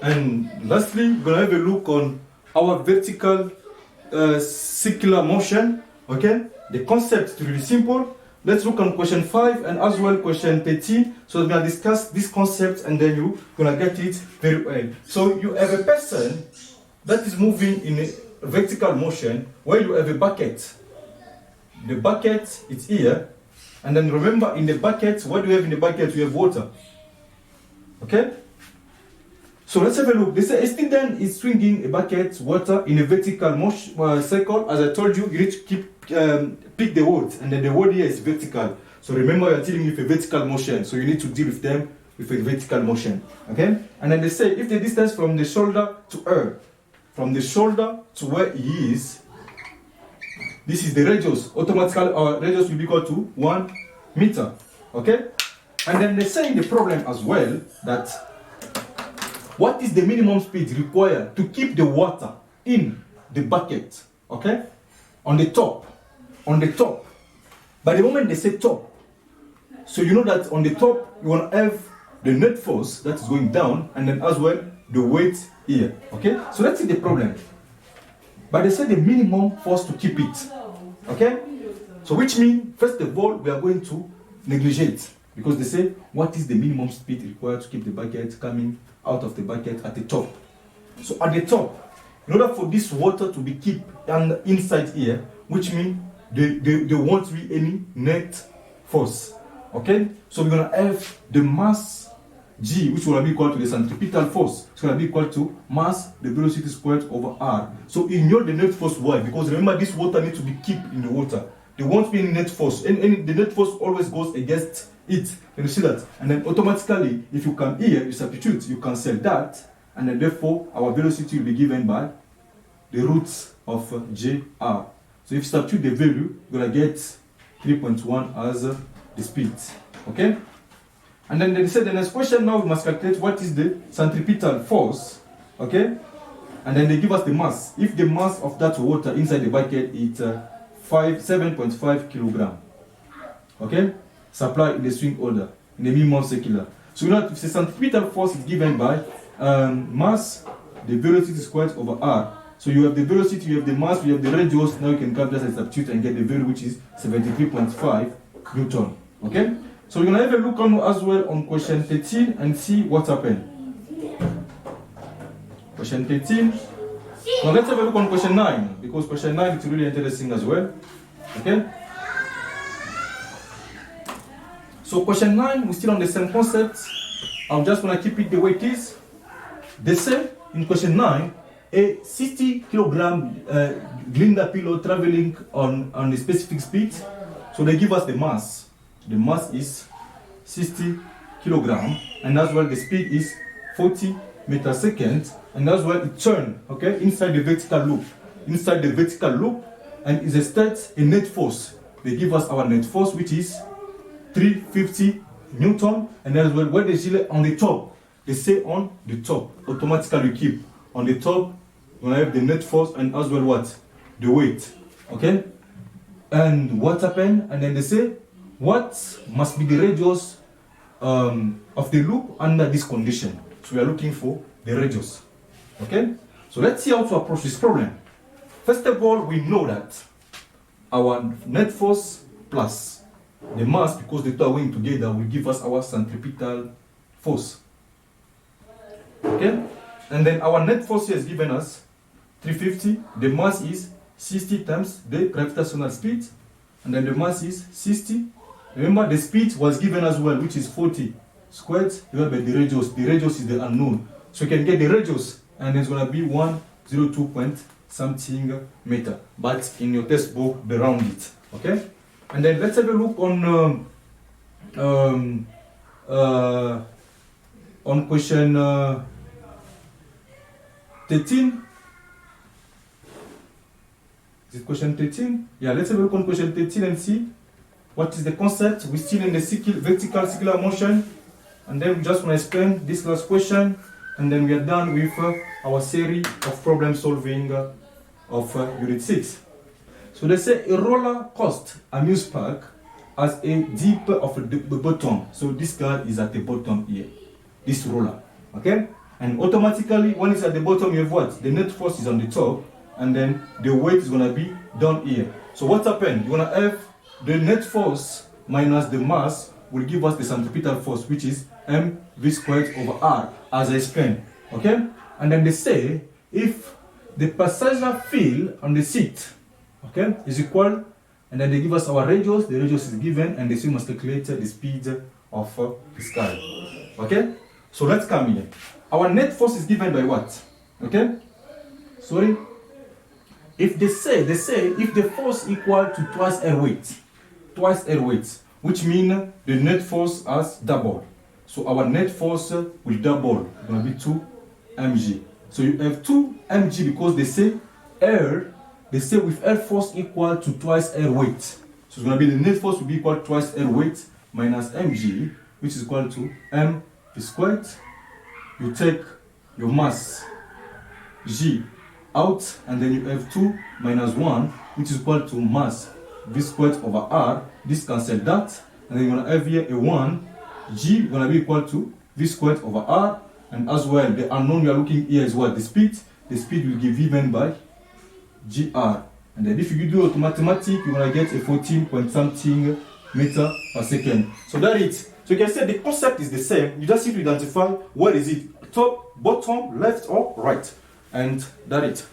And lastly, we're gonna have a look on our vertical circular motion. Okay, the concept is really simple. Let's look on question 5 and as well question 13. So we're gonna discuss this concept and then you're gonna get it very well. So you have a person that is moving in a vertical motion where you have a bucket. The bucket is here, and then remember in the bucket, what do you have in the bucket? You have water. Okay? So let's have a look. They say a student is swinging a bucket water in a vertical motion, circle. As I told you, you need to pick the words, and then the word here is vertical. So remember, you're dealing with a vertical motion, so you need to deal with them with a vertical motion. Okay? And then they say if the distance from the shoulder to her, from the shoulder to where he is, this is the radius. Automatically, our radius will be equal to 1 meter. Okay? And then they say in the problem as well that what is the minimum speed required to keep the water in the bucket? Okay? On the top. On the top. By the moment they say top, so you know that on the top you want to have the net force that is going down and then as well the weight here. Okay? So let's see the problem. But they say the minimum force to keep it. Okay? So which means, first of all, we are going to negligate. Because they say, what is the minimum speed required to keep the bucket coming out of the bucket at the top? So at the top, in order for this water to be kept inside here, which means there won't be any net force. Okay? So we're going to have the mass G, which will be equal to the centripetal force. It's going to be equal to mass, the velocity squared over R. So ignore the net force. Why? Because remember, this water needs to be kept in the water. There won't be any net force. The net force always goes against it. Can you see that? And then automatically, if you come here, you substitute, you cancel that. And then therefore, our velocity will be given by the roots of JR. So if you substitute the value, you're going to get 3.1 as the speed. Okay? And then they said the next question now we must calculate what is the centripetal force. Okay? And then they give us the mass. If the mass of that water inside the bucket is 7.5 kilogram. Okay? Supply in the swing order, in the minimum circular. So you know if the centripetal force is given by mass, the velocity squared over R. So you have the velocity, you have the mass, you have the radius. Now you can calculate and substitute and get the value which is 73.5 Newton. Okay? So we're going to have a look on as well on question 13 and see what happened. Question 13. Now let's have a look on question 9, because question 9 is really interesting as well. Okay? So question 9, we're still on the same concept. I'm just going to keep it the way it is. They say in question 9, a 60 kilogram Glinda pillow traveling on a specific speed. So they give us the mass. The mass is 60 kilogram, and as well the speed is 40 meters per second, and as well it turns, okay, inside the vertical loop. Inside the vertical loop, and it states a net force. They give us our net force, which is 350 Newton, and as well where they say on the top, they say on the top. Automatically keep on the top. We have the net force and as well what? The weight. Okay? And what happened? And then they say what must be the radius of the loop under this condition. So we are looking for the radius. Okay? So let's see how to approach this problem. First of all, we know that our net force plus the mass, because the two are going together, will give us our centripetal force. Okay? And then our net force here is given us 350. The mass is 60 times the gravitational speed. And then the mass is 60. Remember, the speed was given as well, which is 40 squared divided by the radius. The radius is the unknown. So you can get the radius, and it's going to be 102 point something meter. But in your textbook, they round it. Okay? And then let's have a look on question 13. Is it question 13? Yeah, let's have a look on question 13 and see what is the concept. We're still in the vertical circular motion. And then we just want to explain this last question. And then we are done with our series of problem solving of Unit 6. So they say a roller coaster amusement park has a dip of the bottom. So this guy is at the bottom here. This roller. Okay? And automatically, when it's at the bottom, you have what? The net force is on the top, and then the weight is gonna be down here. So what happened? You're gonna have the net force minus the mass will give us the centripetal force, which is mv squared over r, as I explained. Okay? And then they say if the passenger field on the seat, okay, is equal, and then they give us our radius, the radius is given, and they say we must calculate the speed of the sky. Okay? So let's come here. Our net force is given by what? Okay? Sorry? If they say if the force equal to twice air weight, which means the net force has doubled. So our net force will double. It's going to be 2 mg. So you have 2 mg because they say with air force equal to twice air weight. So it's going to be the net force will be equal to twice air weight minus mg, which is equal to m squared. You take your mass g out, and then you have 2 minus 1, which is equal to mass v squared over r. This cancel that, and then you're gonna have here a 1. G is gonna be equal to v squared over r, and as well the unknown we are looking here is what? The speed. The speed will give given by gr, and then if you do mathematics, you're gonna get a 14 point something meter per second. So that's it. So you can say the concept is the same. You just need to identify what is it, top, bottom, left, or right, and that's it.